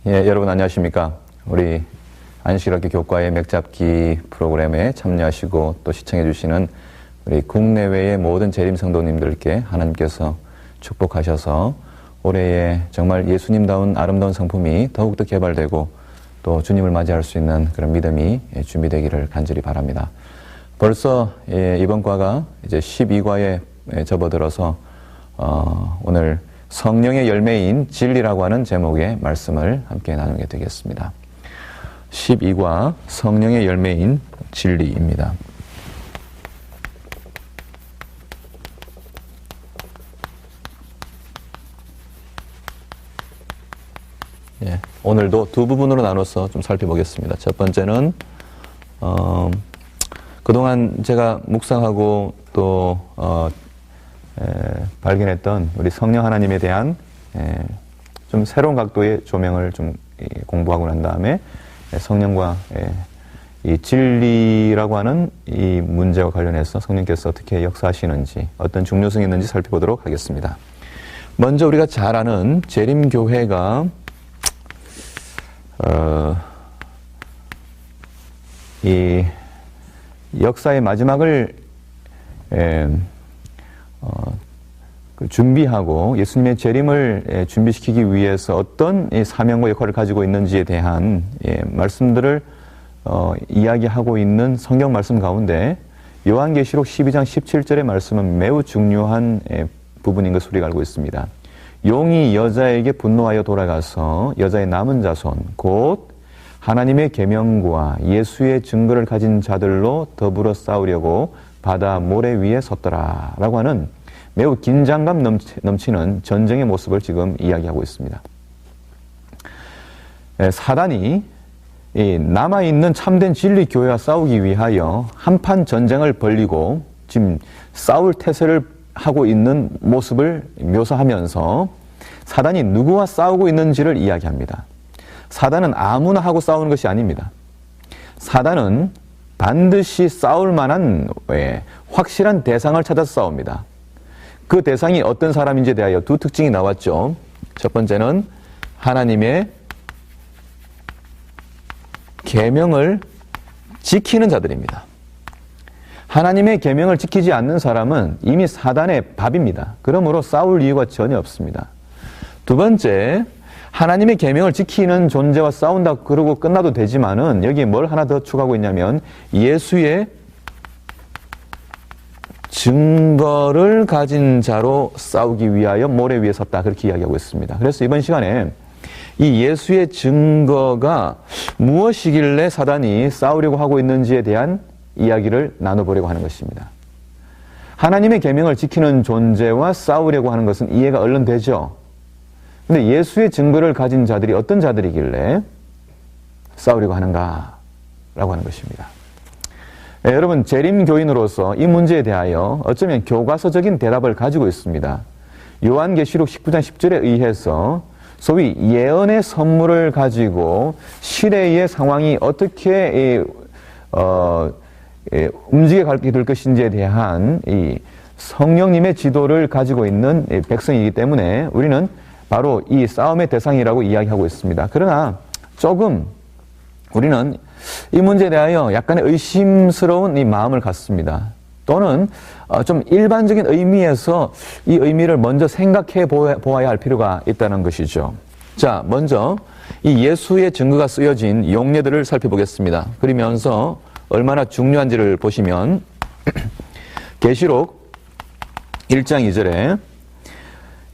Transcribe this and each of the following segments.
예, 여러분 안녕하십니까? 우리 안식일학교 교과의 맥잡기 프로그램에 참여하시고 또 시청해 주시는 우리 국내외의 모든 재림 성도님들께 하나님께서 축복하셔서 올해에 정말 예수님다운 아름다운 성품이 더욱더 개발되고 또 주님을 맞이할 수 있는 그런 믿음이 준비되기를 간절히 바랍니다. 벌써 이번 과가 이제 12과에 접어들어서 오늘 성령의 열매인 진리라고 하는 제목의 말씀을 함께 나누게 되겠습니다. 12과 성령의 열매인 진리입니다. 예, 오늘도 두 부분으로 나눠서 좀 살펴보겠습니다. 첫 번째는 그동안 제가 묵상하고 또 발견했던 우리 성령 하나님에 대한 좀 새로운 각도의 조명을 좀 공부하고 난 다음에 성령과 이 진리라고 하는 이 문제와 관련해서 성령께서 어떻게 역사하시는지 어떤 중요성이 있는지 살펴보도록 하겠습니다. 먼저 우리가 잘 아는 재림교회가 이 역사의 마지막을 준비하고 예수님의 재림을 준비시키기 위해서 어떤 사명과 역할을 가지고 있는지에 대한 말씀들을 이야기하고 있는 성경 말씀 가운데 요한계시록 12장 17절의 말씀은 매우 중요한 부분인 것으로 우리가 알고 있습니다. 용이 여자에게 분노하여 돌아가서 여자의 남은 자손 곧 하나님의 계명과 예수의 증거를 가진 자들로 더불어 싸우려고 바다 모래 위에 섰더라 라고 하는 매우 긴장감 넘치는 전쟁의 모습을 지금 이야기하고 있습니다. 사단이 남아있는 참된 진리 교회와 싸우기 위하여 한판 전쟁을 벌이고 지금 싸울 태세를 하고 있는 모습을 묘사하면서 사단이 누구와 싸우고 있는지를 이야기합니다. 사단은 아무나 하고 싸우는 것이 아닙니다. 사단은 반드시 싸울 만한 확실한 대상을 찾아서 싸웁니다. 그 대상이 어떤 사람인지에 대하여 두 특징이 나왔죠. 첫 번째는 하나님의 계명을 지키는 자들입니다. 하나님의 계명을 지키지 않는 사람은 이미 사단의 밥입니다. 그러므로 싸울 이유가 전혀 없습니다. 두 번째, 하나님의 계명을 지키는 존재와 싸운다 그러고 끝나도 되지만은 여기에 뭘 하나 더 추가하고 있냐면 예수의 증거를 가진 자로 싸우기 위하여 모래 위에 섰다 그렇게 이야기하고 있습니다. 그래서 이번 시간에 이 예수의 증거가 무엇이길래 사단이 싸우려고 하고 있는지에 대한 이야기를 나눠보려고 하는 것입니다. 하나님의 계명을 지키는 존재와 싸우려고 하는 것은 이해가 얼른 되죠. 근데 예수의 증거를 가진 자들이 어떤 자들이길래 싸우려고 하는가 라고 하는 것입니다. 여러분, 재림교인으로서 이 문제에 대하여 어쩌면 교과서적인 대답을 가지고 있습니다. 요한계시록 19장 10절에 의해서 소위 예언의 선물을 가지고 시대의 상황이 어떻게 움직여가게 될 것인지에 대한 이 성령님의 지도를 가지고 있는 백성이기 때문에 우리는 바로 이 싸움의 대상이라고 이야기하고 있습니다. 그러나 조금 우리는 이 문제에 대하여 약간의 의심스러운 이 마음을 갖습니다. 또는 좀 일반적인 의미에서 이 의미를 먼저 생각해 보아야 할 필요가 있다는 것이죠. 자, 먼저 이 예수의 증거가 쓰여진 용례들을 살펴보겠습니다. 그러면서 얼마나 중요한지를 보시면 계시록 1장 2절에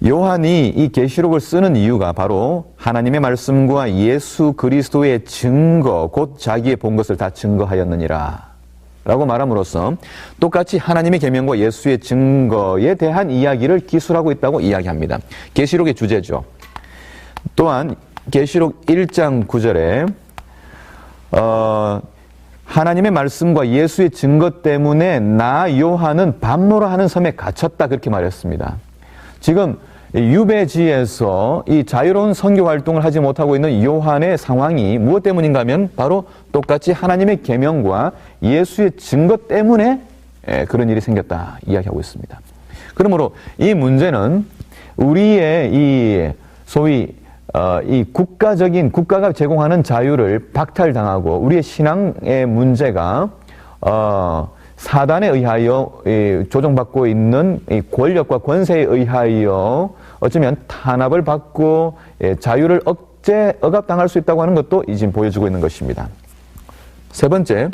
요한이 이 계시록을 쓰는 이유가 바로 하나님의 말씀과 예수 그리스도의 증거 곧 자기의 본 것을 다 증거하였느니라 라고 말함으로써 똑같이 하나님의 계명과 예수의 증거에 대한 이야기를 기술하고 있다고 이야기합니다. 계시록의 주제죠. 또한 계시록 1장 9절에 하나님의 말씀과 예수의 증거 때문에 나 요한은 밤노라 하는 섬에 갇혔다 그렇게 말했습니다. 지금 유배지에서 이 자유로운 선교 활동을 하지 못하고 있는 요한의 상황이 무엇 때문인가 하면 바로 똑같이 하나님의 계명과 예수의 증거 때문에 그런 일이 생겼다 이야기하고 있습니다. 그러므로 이 문제는 우리의 이 소위 이 국가가 제공하는 자유를 박탈당하고 우리의 신앙의 문제가 사단에 의하여 조종받고 있는 이 권력과 권세에 의하여 어쩌면 탄압을 받고 자유를 억압당할 수 있다고 하는 것도 지금 보여주고 있는 것입니다. 세 번째,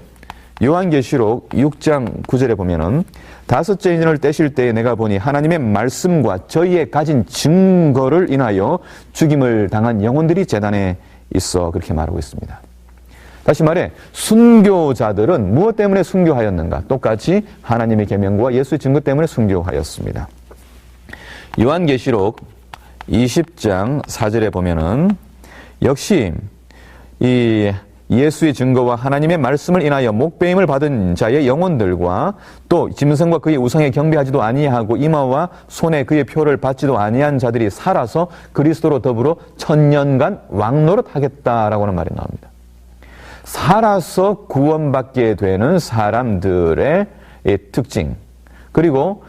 요한계시록 6장 9절에 보면은 다섯째 인을 떼실 때에 내가 보니 하나님의 말씀과 저희의 가진 증거를 인하여 죽임을 당한 영혼들이 제단에 있어 그렇게 말하고 있습니다. 다시 말해 순교자들은 무엇 때문에 순교하였는가? 똑같이 하나님의 계명과 예수의 증거 때문에 순교하였습니다. 요한계시록 20장 4절에 보면은 역시 이 예수의 증거와 하나님의 말씀을 인하여 목배임을 받은 자의 영혼들과 또 짐승과 그의 우상에 경배하지도 아니하고 이마와 손에 그의 표를 받지도 아니한 자들이 살아서 그리스도로 더불어 1000년간 왕노릇하겠다라고 하는 말이 나옵니다. 살아서 구원받게 되는 사람들의 특징, 그리고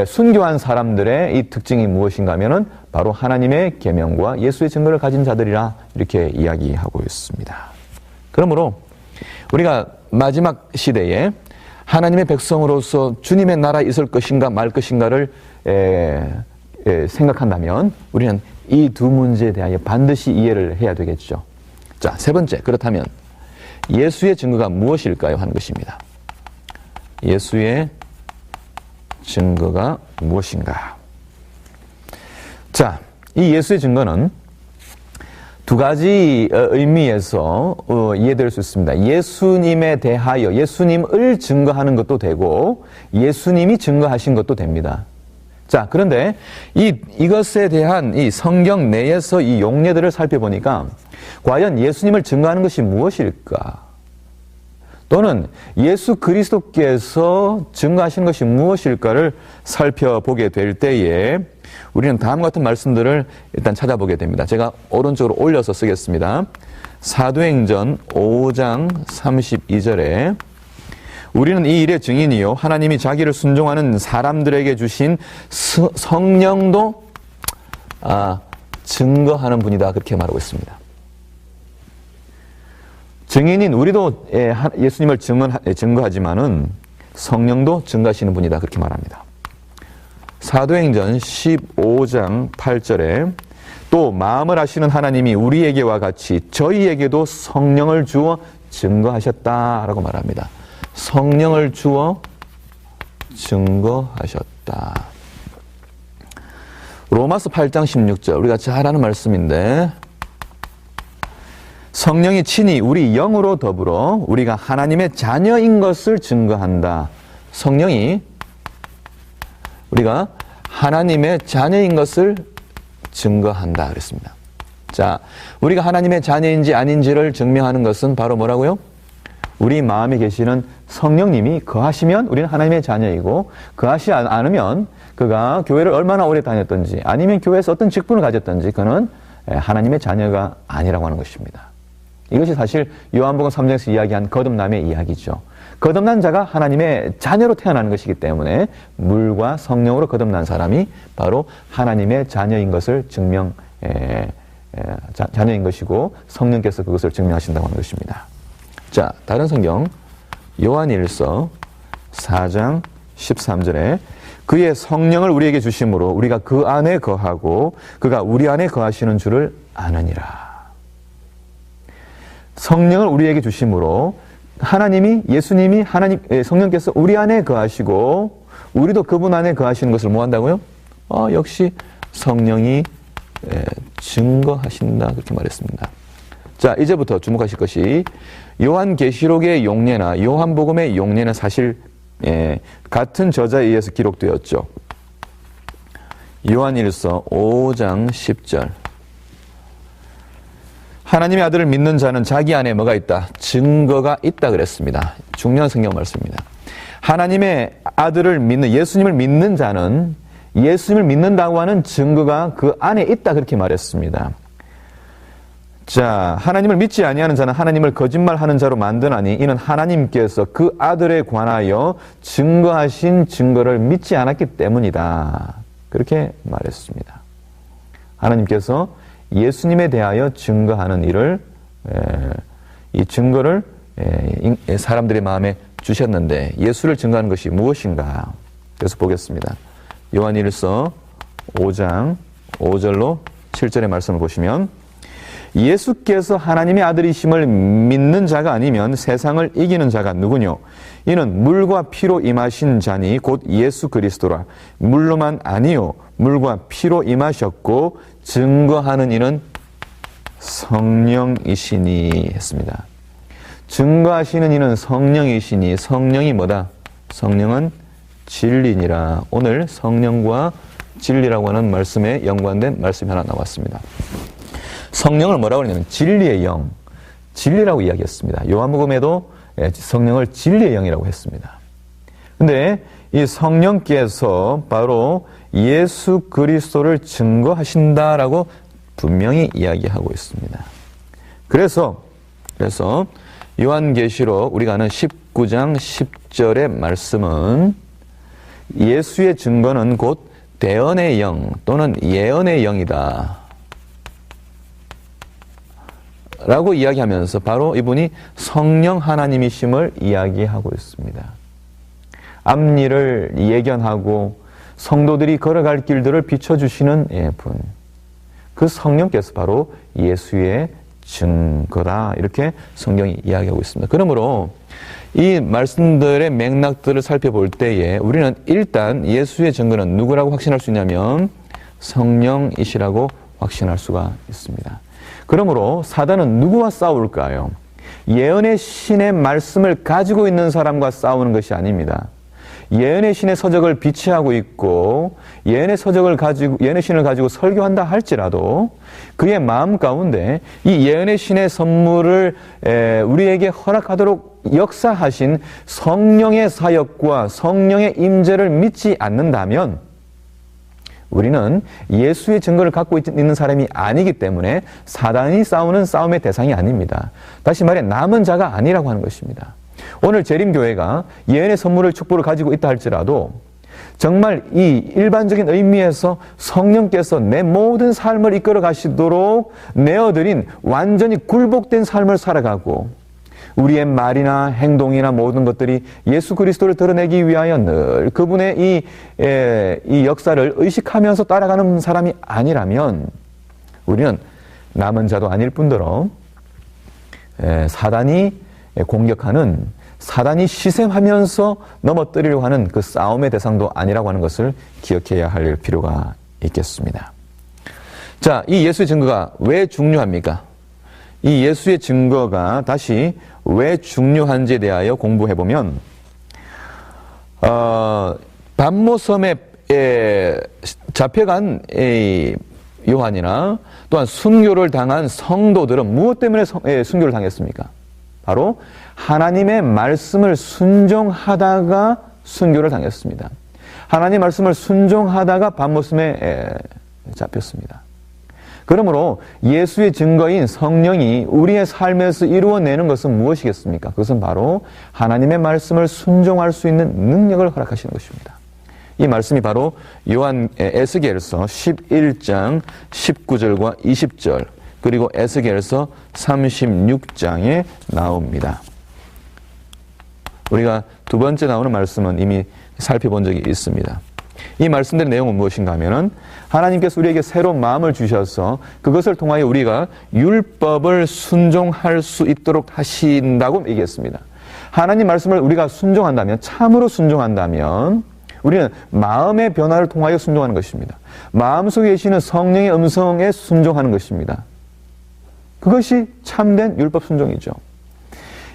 순교한 사람들의 이 특징이 무엇인가 하면은 바로 하나님의 계명과 예수의 증거를 가진 자들이라 이렇게 이야기하고 있습니다. 그러므로 우리가 마지막 시대에 하나님의 백성으로서 주님의 나라에 있을 것인가 말 것인가를 생각한다면 우리는 이 두 문제에 대하여 반드시 이해를 해야 되겠죠. 자, 세 번째, 그렇다면 예수의 증거가 무엇일까요? 하는 것입니다. 예수의 증거가 무엇인가? 자, 이 예수의 증거는 두 가지 의미에서 이해될 수 있습니다. 예수님에 대하여 예수님을 증거하는 것도 되고 예수님이 증거하신 것도 됩니다. 자, 그런데 이것에 대한 이 성경 내에서 이 용례들을 살펴보니까 과연 예수님을 증거하는 것이 무엇일까? 또는 예수 그리스도께서 증거하신 것이 무엇일까를 살펴보게 될 때에 우리는 다음과 같은 말씀들을 일단 찾아보게 됩니다. 제가 오른쪽으로 올려서 쓰겠습니다. 사도행전 5장 32절에 우리는 이 일의 증인이요 하나님이 자기를 순종하는 사람들에게 주신 성령도 증거하는 분이다 그렇게 말하고 있습니다. 증인인 우리도 예수님을 증거하지만은 성령도 증거하시는 분이다 그렇게 말합니다. 사도행전 15장 8절에 또 마음을 아시는 하나님이 우리에게와 같이 저희에게도 성령을 주어 증거하셨다라고 말합니다. 성령을 주어 증거하셨다. 로마서 8장 16절 우리가 잘 아는 말씀인데 성령이 친히 우리 영으로 더불어 우리가 하나님의 자녀인 것을 증거한다. 성령이 우리가 하나님의 자녀인 것을 증거한다 그랬습니다. 자, 우리가 하나님의 자녀인지 아닌지를 증명하는 것은 바로 뭐라고요? 우리 마음에 계시는 성령님이 거하시면 우리는 하나님의 자녀이고 거하시 않으면 그가 교회를 얼마나 오래 다녔던지 아니면 교회에서 어떤 직분을 가졌던지 그는 하나님의 자녀가 아니라고 하는 것입니다. 이것이 사실 요한복음 3장에서 이야기한 거듭남의 이야기죠. 거듭난 자가 하나님의 자녀로 태어나는 것이기 때문에 물과 성령으로 거듭난 사람이 바로 하나님의 자녀인 것을 자녀인 것이고 성령께서 그것을 증명하신다고 하는 것입니다. 자, 다른 성경 요한일서 4장 13절에 그의 성령을 우리에게 주심으로 우리가 그 안에 거하고 그가 우리 안에 거하시는 줄을 아느니라. 성령을 우리에게 주심으로 예수님이 성령께서 우리 안에 거하시고 우리도 그분 안에 거하시는 것을 뭐 한다고요? 역시 성령이 증거하신다 그렇게 말했습니다. 자, 이제부터 주목하실 것이 요한계시록의 용례나 요한복음의 용례는 사실 같은 저자에 의해서 기록되었죠. 요한일서 5장 10절 하나님의 아들을 믿는 자는 자기 안에 뭐가 있다? 증거가 있다 그랬습니다. 중요한 성경 말씀입니다. 하나님의 아들을 믿는 예수님을 믿는 자는 예수님을 믿는다고 하는 증거가 그 안에 있다 그렇게 말했습니다. 자, 하나님을 믿지 아니하는 자는 하나님을 거짓말하는 자로 만드나니 이는 하나님께서 그 아들에 관하여 증거하신 증거를 믿지 않았기 때문이다. 그렇게 말했습니다. 하나님께서 예수님에 대하여 증거하는 일을 이 증거를 사람들의 마음에 주셨는데 예수를 증거하는 것이 무엇인가? 그래서 보겠습니다. 요한일서 5장 5절로 7절의 말씀을 보시면 예수께서 하나님의 아들이심을 믿는 자가 아니면 세상을 이기는 자가 누구뇨? 이는 물과 피로 임하신 자니 곧 예수 그리스도라. 물로만 아니요 물과 피로 임하셨고 증거하는 이는 성령이시니 했습니다. 증거하시는 이는 성령이시니 성령이 뭐다? 성령은 진리니라. 오늘 성령과 진리라고 하는 말씀에 연관된 말씀이 하나 나왔습니다. 성령을 뭐라고 하냐면 진리의 영, 진리라고 이야기했습니다. 요한복음에도 성령을 진리의 영이라고 했습니다. 근데 이 성령께서 바로 예수 그리스도를 증거하신다라고 분명히 이야기하고 있습니다. 그래서 요한계시록 우리가 아는 19장 10절의 말씀은 예수의 증거는 곧 대언의 영 또는 예언의 영이다 라고 이야기하면서 바로 이분이 성령 하나님이심을 이야기하고 있습니다. 앞일을 예견하고 성도들이 걸어갈 길들을 비춰주시는 분, 그 성령께서 바로 예수의 증거다 이렇게 성경이 이야기하고 있습니다. 그러므로 이 말씀들의 맥락들을 살펴볼 때에 우리는 일단 예수의 증거는 누구라고 확신할 수 있냐면 성령이시라고 확신할 수가 있습니다. 그러므로 사단은 누구와 싸울까요? 예언의 신의 말씀을 가지고 있는 사람과 싸우는 것이 아닙니다. 예언의 신의 서적을 비치하고 있고 예언의 신을 가지고 설교한다 할지라도 그의 마음 가운데 이 예언의 신의 선물을 우리에게 허락하도록 역사하신 성령의 사역과 성령의 임재를 믿지 않는다면 우리는 예수의 증거를 갖고 있는 사람이 아니기 때문에 사단이 싸우는 싸움의 대상이 아닙니다. 다시 말해 남은 자가 아니라고 하는 것입니다. 오늘 재림교회가 예언의 선물을 축복을 가지고 있다 할지라도 정말 이 일반적인 의미에서 성령께서 내 모든 삶을 이끌어 가시도록 내어드린 완전히 굴복된 삶을 살아가고 우리의 말이나 행동이나 모든 것들이 예수 그리스도를 드러내기 위하여 늘 그분의 이 역사를 의식하면서 따라가는 사람이 아니라면 우리는 남은 자도 아닐 뿐더러 사단이 공격하는 사단이 시샘하면서 넘어뜨리려고 하는 그 싸움의 대상도 아니라고 하는 것을 기억해야 할 필요가 있겠습니다. 자, 이 예수의 증거가 왜 중요합니까? 이 예수의 증거가 다시 왜 중요한지에 대하여 공부해보면 반모섬에 잡혀간 요한이나 또한 순교를 당한 성도들은 무엇 때문에 순교를 당했습니까? 바로 하나님의 말씀을 순종하다가 순교를 당했습니다. 하나님의 말씀을 순종하다가 반모섬에 잡혔습니다. 그러므로 예수의 증거인 성령이 우리의 삶에서 이루어내는 것은 무엇이겠습니까? 그것은 바로 하나님의 말씀을 순종할 수 있는 능력을 허락하시는 것입니다. 이 말씀이 바로 에스겔서 11장 19절과 20절 그리고 에스겔서 36장에 나옵니다. 우리가 두 번째 나오는 말씀은 이미 살펴본 적이 있습니다. 이 말씀들의 내용은 무엇인가 하면은 하나님께서 우리에게 새로운 마음을 주셔서 그것을 통하여 우리가 율법을 순종할 수 있도록 하신다고 얘기했습니다. 하나님 말씀을 우리가 순종한다면, 참으로 순종한다면 우리는 마음의 변화를 통하여 순종하는 것입니다. 마음속에 계시는 성령의 음성에 순종하는 것입니다. 그것이 참된 율법 순종이죠.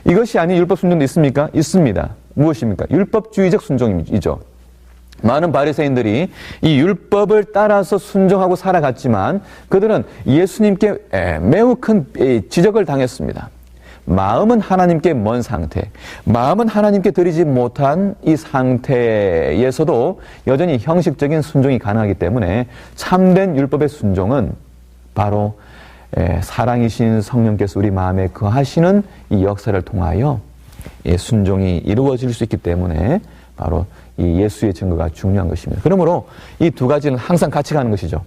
이것이 아닌 율법 순종도 있습니까? 있습니다. 무엇입니까? 율법주의적 순종이죠. 많은 바리새인들이 이 율법을 따라서 순종하고 살아갔지만 그들은 예수님께 매우 큰 지적을 당했습니다. 마음은 하나님께 먼 상태, 마음은 하나님께 드리지 못한 이 상태에서도 여전히 형식적인 순종이 가능하기 때문에 참된 율법의 순종은 바로 사랑이신 성령께서 우리 마음에 거하시는 이 역사를 통하여 순종이 이루어질 수 있기 때문에 바로 이 예수의 증거가 중요한 것입니다. 그러므로 이 두 가지는 항상 같이 가는 것이죠.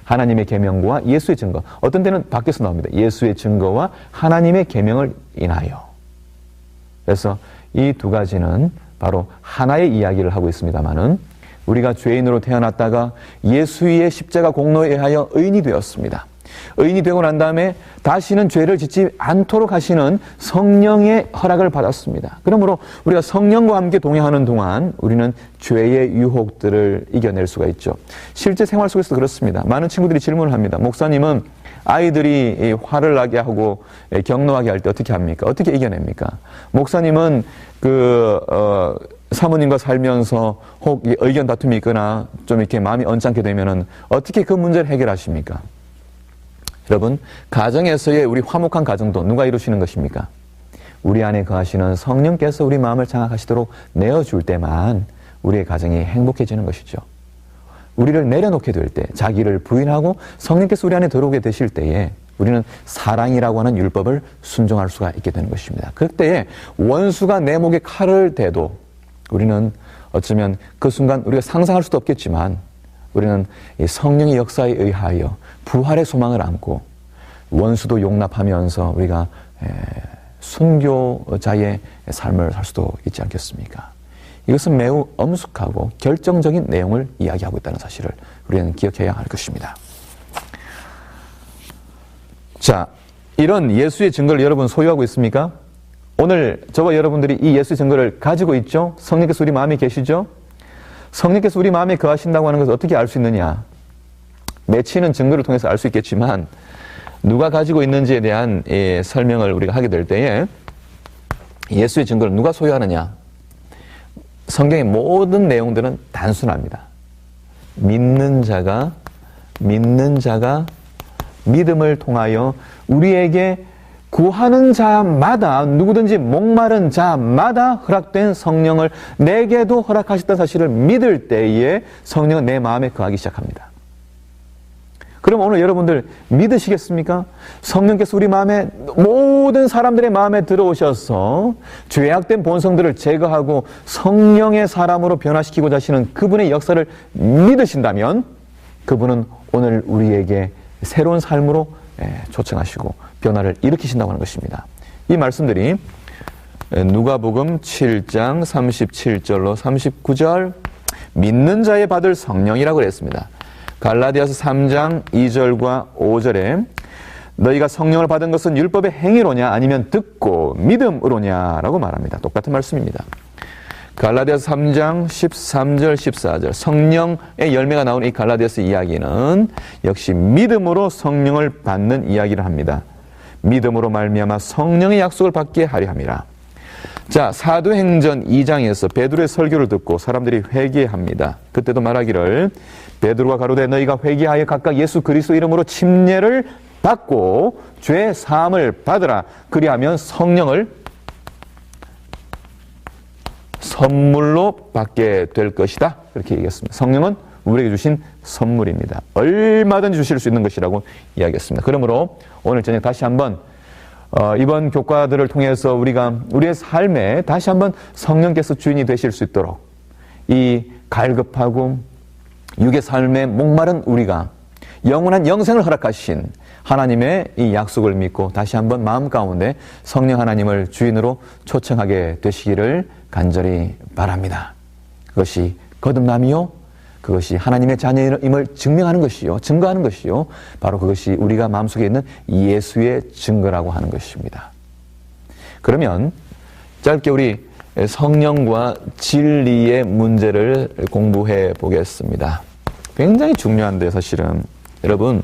하나님의 계명과 예수의 증거. 어떤 때는 밖에서 나옵니다. 예수의 증거와 하나님의 계명을 인하여. 그래서 이 두 가지는 바로 하나의 이야기를 하고 있습니다만은 우리가 죄인으로 태어났다가 예수의 십자가 공로에 의하여 의인이 되었습니다. 의인이 되고 난 다음에 다시는 죄를 짓지 않도록 하시는 성령의 허락을 받았습니다. 그러므로 우리가 성령과 함께 동행하는 동안 우리는 죄의 유혹들을 이겨낼 수가 있죠. 실제 생활 속에서도 그렇습니다. 많은 친구들이 질문을 합니다. 목사님은 아이들이 화를 나게 하고 격노하게 할 때 어떻게 합니까? 어떻게 이겨냅니까? 목사님은 사모님과 살면서 혹 의견 다툼이 있거나 좀 이렇게 마음이 언짢게 되면은 어떻게 그 문제를 해결하십니까? 여러분, 가정에서의 우리 화목한 가정도 누가 이루시는 것입니까? 우리 안에 거하시는 성령께서 우리 마음을 장악하시도록 내어줄 때만 우리의 가정이 행복해지는 것이죠. 우리를 내려놓게 될 때, 자기를 부인하고 성령께서 우리 안에 들어오게 되실 때에 우리는 사랑이라고 하는 율법을 순종할 수가 있게 되는 것입니다. 그때에 원수가 내 목에 칼을 대도 우리는 어쩌면 그 순간 우리가 상상할 수도 없겠지만 우리는 성령의 역사에 의하여 부활의 소망을 안고 원수도 용납하면서 우리가 순교자의 삶을 살 수도 있지 않겠습니까? 이것은 매우 엄숙하고 결정적인 내용을 이야기하고 있다는 사실을 우리는 기억해야 할 것입니다. 자, 이런 예수의 증거를 여러분 소유하고 있습니까? 오늘 저와 여러분들이 이 예수의 증거를 가지고 있죠? 성령께서 우리 마음에 계시죠? 성령께서 우리 마음에 거하신다고 하는 것을 어떻게 알 수 있느냐? 맺히는 증거를 통해서 알 수 있겠지만 누가 가지고 있는지에 대한 설명을 우리가 하게 될 때에 예수의 증거를 누가 소유하느냐? 성경의 모든 내용들은 단순합니다. 믿는 자가 믿음을 통하여 우리에게 구하는 자마다, 누구든지 목마른 자마다 허락된 성령을 내게도 허락하셨다는 사실을 믿을 때에 성령은 내 마음에 거하기 시작합니다. 그럼 오늘 여러분들 믿으시겠습니까? 성령께서 우리 마음에, 모든 사람들의 마음에 들어오셔서 죄악된 본성들을 제거하고 성령의 사람으로 변화시키고자 하시는 그분의 역사를 믿으신다면 그분은 오늘 우리에게 새로운 삶으로 초청하시고 변화를 일으키신다고 하는 것입니다. 이 말씀들이 누가복음 7장 37절로 39절 믿는 자의 받을 성령이라고 그랬습니다. 갈라디아서 3장 2절과 5절에 너희가 성령을 받은 것은 율법의 행위로냐 아니면 듣고 믿음으로냐라고 말합니다. 똑같은 말씀입니다. 갈라디아서 3장 13절 14절 성령의 열매가 나오는 이 갈라디아서 이야기는 역시 믿음으로 성령을 받는 이야기를 합니다. 믿음으로 말미암아 성령의 약속을 받게 하려 함이라. 자, 사도행전 2장에서 베드로의 설교를 듣고 사람들이 회개합니다. 그때도 말하기를 베드로가 가로되 너희가 회개하여 각각 예수 그리스도 이름으로 침례를 받고 죄 사함을 받으라. 그리하면 성령을 선물로 받게 될 것이다. 그렇게 얘기했습니다. 성령은 우리에게 주신 선물입니다. 얼마든지 주실 수 있는 것이라고 이야기했습니다. 그러므로 오늘 저녁 다시 한번 이번 교과들을 통해서 우리가 우리의 삶에 다시 한번 성령께서 주인이 되실 수 있도록 이 갈급하고 육의 삶에 목마른 우리가 영원한 영생을 허락하신 하나님의 이 약속을 믿고 다시 한번 마음 가운데 성령 하나님을 주인으로 초청하게 되시기를 간절히 바랍니다. 그것이 거듭남이요, 그것이 하나님의 자녀임을 증명하는 것이요, 증거하는 것이요, 바로 그것이 우리가 마음속에 있는 예수의 증거라고 하는 것입니다. 그러면 짧게 우리 성령과 진리의 문제를 공부해 보겠습니다. 굉장히 중요한데 사실은 여러분,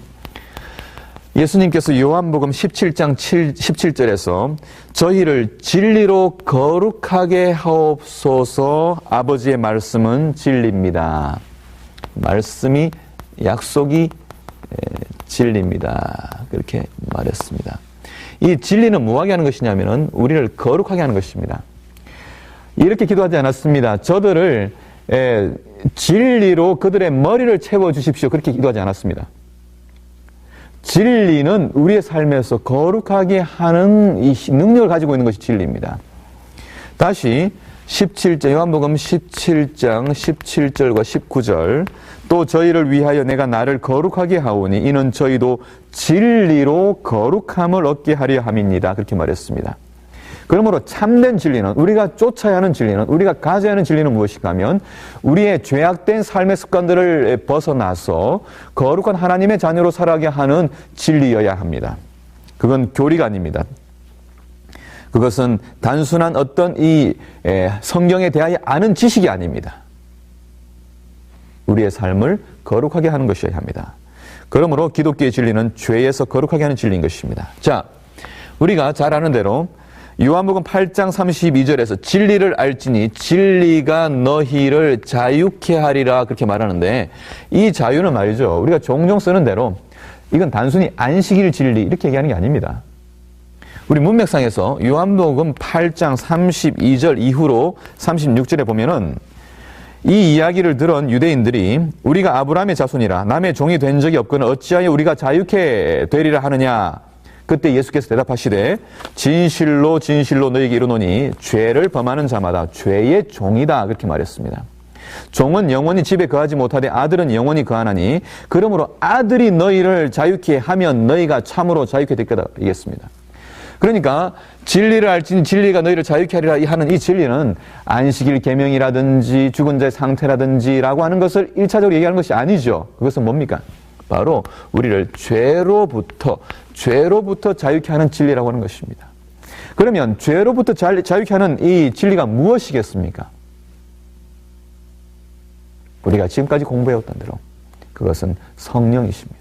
예수님께서 요한복음 17장 17절에서 저희를 진리로 거룩하게 하옵소서, 아버지의 말씀은 진리입니다. 말씀이, 약속이 진리입니다. 그렇게 말했습니다. 이 진리는 뭐하게 하는 것이냐면은 우리를 거룩하게 하는 것입니다. 이렇게 기도하지 않았습니다. 저들을 진리로 그들의 머리를 채워주십시오. 그렇게 기도하지 않았습니다. 진리는 우리의 삶에서 거룩하게 하는 이 능력을 가지고 있는 것이 진리입니다. 다시 요한복음 17장 17절과 19절 또 저희를 위하여 내가 나를 거룩하게 하오니 이는 저희도 진리로 거룩함을 얻게 하려 함입니다. 그렇게 말했습니다. 그러므로 참된 진리는, 우리가 쫓아야 하는 진리는, 우리가 가져야 하는 진리는 무엇인가 하면 우리의 죄악된 삶의 습관들을 벗어나서 거룩한 하나님의 자녀로 살아가게 하는 진리여야 합니다. 그건 교리가 아닙니다. 그것은 단순한 어떤 이 성경에 대하여 아는 지식이 아닙니다. 우리의 삶을 거룩하게 하는 것이어야 합니다. 그러므로 기독교의 진리는 죄에서 거룩하게 하는 진리인 것입니다. 자, 우리가 잘 아는 대로 요한복음 8장 32절에서 진리를 알지니 진리가 너희를 자유케 하리라 그렇게 말하는데, 이 자유는 말이죠, 우리가 종종 쓰는 대로 이건 단순히 안식일 진리 이렇게 얘기하는 게 아닙니다. 우리 문맥상에서 요한복음 8장 32절 이후로 36절에 보면은 이 이야기를 들은 유대인들이 우리가 아브라함의 자손이라 남의 종이 된 적이 없거늘 어찌하여 우리가 자유케 되리라 하느냐. 그때 예수께서 대답하시되 진실로 진실로 너희에게 이르노니 죄를 범하는 자마다 죄의 종이다 그렇게 말했습니다. 종은 영원히 집에 거하지 못하되 아들은 영원히 거하나니 그러므로 아들이 너희를 자유케 하면 너희가 참으로 자유케 될 거다 이겠습니다. 그러니까 진리를 알지니 진리가 너희를 자유케 하리라 하는 이 진리는 안식일 계명이라든지 죽은 자의 상태라든지 라고 하는 것을 1차적으로 얘기하는 것이 아니죠. 그것은 뭡니까? 바로 우리를 죄로부터 자유케 하는 진리라고 하는 것입니다. 그러면 죄로부터 자유케 하는 이 진리가 무엇이겠습니까? 우리가 지금까지 공부해왔던 대로 그것은 성령이십니다.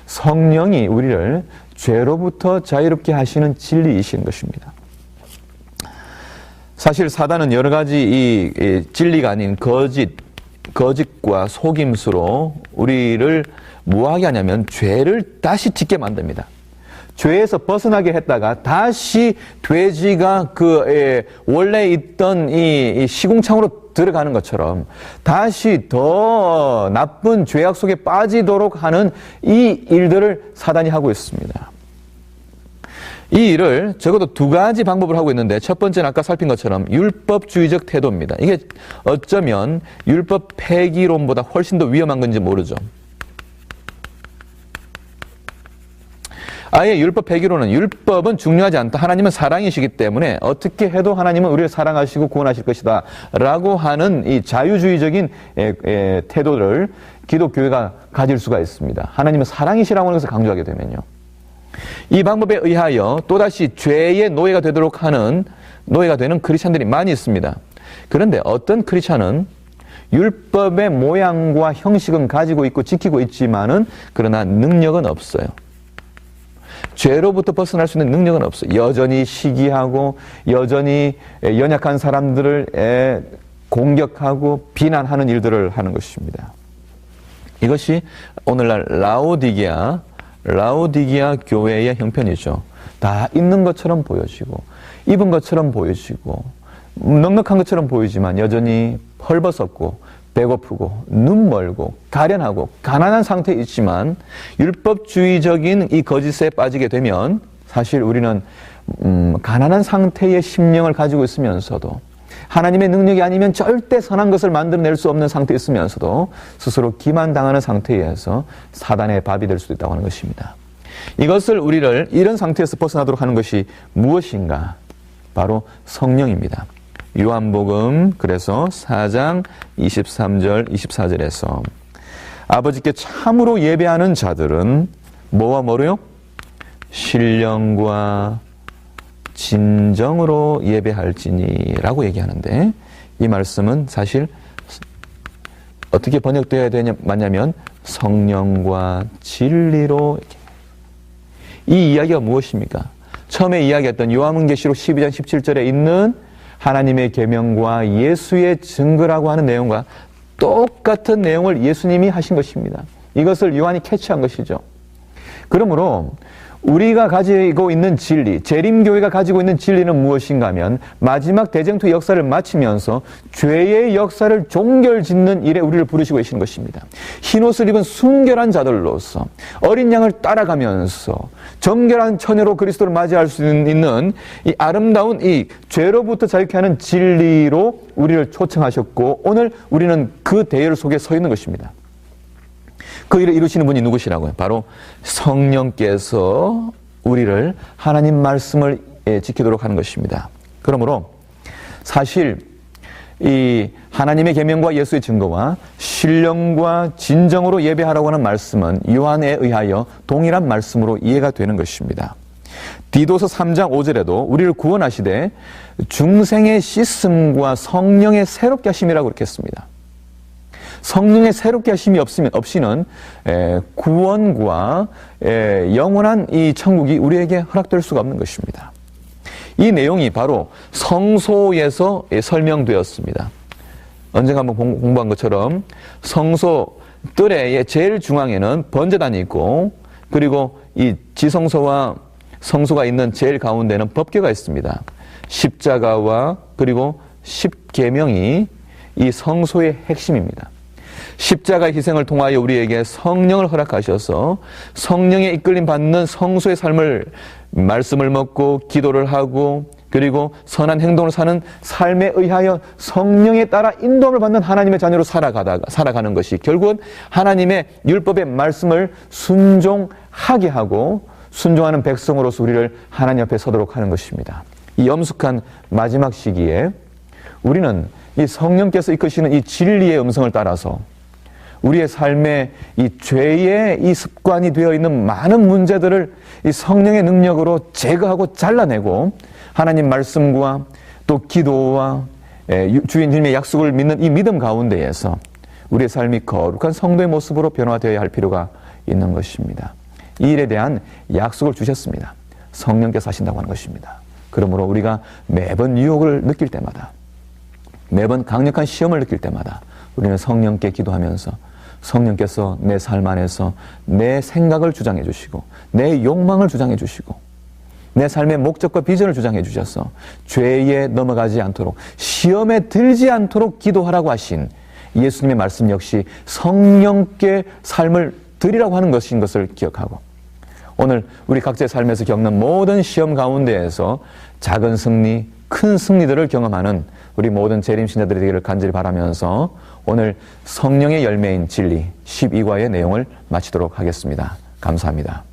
성령이 우리를 죄로부터 자유롭게 하시는 진리이신 것입니다. 사실 사단은 여러 가지 이 진리가 아닌 거짓과 속임수로 우리를 뭐하게 하냐면 죄를 다시 짓게 만듭니다. 죄에서 벗어나게 했다가 다시 돼지가 원래 있던 이 시궁창으로 들어가는 것처럼 다시 더 나쁜 죄악 속에 빠지도록 하는 이 일들을 사단이 하고 있습니다. 이 일을 적어도 두 가지 방법을 하고 있는데, 첫 번째는 아까 살핀 것처럼 율법주의적 태도입니다. 이게 어쩌면 율법 폐기론보다 훨씬 더 위험한 건지 모르죠. 아예 율법 폐기론은 율법은 중요하지 않다. 하나님은 사랑이시기 때문에 어떻게 해도 하나님은 우리를 사랑하시고 구원하실 것이다 라고 하는 이 자유주의적인 태도를 기독교회가 가질 수가 있습니다. 하나님은 사랑이시라고 하는 것을 강조하게 되면요. 이 방법에 의하여 또다시 죄의 노예가 되는 크리스찬들이 많이 있습니다. 그런데 어떤 크리스찬은 율법의 모양과 형식은 가지고 있고 지키고 있지만은 그러나 능력은 없어요. 죄로부터 벗어날 수 있는 능력은 없어요. 여전히 시기하고 여전히 연약한 사람들을 공격하고 비난하는 일들을 하는 것입니다. 이것이 오늘날 라오디게아 교회의 형편이죠. 다 있는 것처럼 보여지고 입은 것처럼 보여지고 넉넉한 것처럼 보이지만 여전히 헐벗었고 배고프고 눈멀고 가련하고 가난한 상태에 있지만 율법주의적인 이 거짓에 빠지게 되면 사실 우리는 가난한 상태의 심령을 가지고 있으면서도 하나님의 능력이 아니면 절대 선한 것을 만들어낼 수 없는 상태에 있으면서도 스스로 기만당하는 상태에서 사단의 밥이 될 수도 있다고 하는 것입니다. 이것을 우리를 이런 상태에서 벗어나도록 하는 것이 무엇인가? 바로 성령입니다. 요한복음 그래서 4장 23절 24절에서 아버지께 참으로 예배하는 자들은 뭐와 뭐로요? 신령과 진정으로 예배할지니 라고 얘기하는데, 이 말씀은 사실 어떻게 번역되어야 되냐면 성령과 진리로. 이 이야기가 무엇입니까? 처음에 이야기했던 요한계시록 12장 17절에 있는 하나님의 계명과 예수의 증거라고 하는 내용과 똑같은 내용을 예수님이 하신 것입니다. 이것을 요한이 캐치한 것이죠. 그러므로 우리가 가지고 있는 진리, 재림교회가 가지고 있는 진리는 무엇인가 하면 마지막 대쟁투 역사를 마치면서 죄의 역사를 종결짓는 일에 우리를 부르시고 계시는 것입니다. 흰옷을 입은 순결한 자들로서 어린 양을 따라가면서 정결한 처녀로 그리스도를 맞이할 수 있는 이 아름다운 이 죄로부터 자유케 하는 진리로 우리를 초청하셨고, 오늘 우리는 그 대열 속에 서 있는 것입니다. 그 일을 이루시는 분이 누구시라고요? 바로 성령께서 우리를 하나님 말씀을 지키도록 하는 것입니다. 그러므로 사실 이 하나님의 계명과 예수의 증거와 신령과 진정으로 예배하라고 하는 말씀은 요한에 의하여 동일한 말씀으로 이해가 되는 것입니다. 디도서 3장 5절에도 우리를 구원하시되 중생의 씻음과 성령의 새롭게 하심이라고 그렇게 했습니다. 성령의 새롭게 하심이 없이는 구원과 영원한 이 천국이 우리에게 허락될 수가 없는 것입니다. 이 내용이 바로 성소에서 설명되었습니다. 언젠가 한번 공부한 것처럼 성소 뜰의 제일 중앙에는 번제단이 있고, 그리고 이 지성소와 성소가 있는 제일 가운데는 법궤가 있습니다. 십자가와 그리고 십계명이 이 성소의 핵심입니다. 십자가의 희생을 통하여 우리에게 성령을 허락하셔서 성령의 이끌림 받는 성소의 삶을, 말씀을 먹고 기도를 하고 그리고 선한 행동을 사는 삶에 의하여 성령에 따라 인도함을 받는 하나님의 자녀로 살아가는 것이 결국은 하나님의 율법의 말씀을 순종하게 하고 순종하는 백성으로서 우리를 하나님 앞에 서도록 하는 것입니다. 이 엄숙한 마지막 시기에 우리는 이 성령께서 이끄시는 이 진리의 음성을 따라서 우리의 삶에 이 죄의 이 습관이 되어 있는 많은 문제들을 이 성령의 능력으로 제거하고 잘라내고 하나님 말씀과 또 기도와 주님의 약속을 믿는 이 믿음 가운데에서 우리의 삶이 거룩한 성도의 모습으로 변화되어야 할 필요가 있는 것입니다. 이 일에 대한 약속을 주셨습니다. 성령께서 하신다고 하는 것입니다. 그러므로 우리가 매번 유혹을 느낄 때마다, 매번 강력한 시험을 느낄 때마다 우리는 성령께 기도하면서 성령께서 내 삶 안에서 내 생각을 주장해 주시고 내 욕망을 주장해 주시고 내 삶의 목적과 비전을 주장해 주셔서 죄에 넘어가지 않도록, 시험에 들지 않도록 기도하라고 하신 예수님의 말씀 역시 성령께 삶을 드리라고 하는 것인 것을 기억하고, 오늘 우리 각자의 삶에서 겪는 모든 시험 가운데에서 작은 승리, 큰 승리들을 경험하는 우리 모든 재림신자들이 되기를 간절히 바라면서 오늘 성령의 열매인 진리 12과의 내용을 마치도록 하겠습니다. 감사합니다.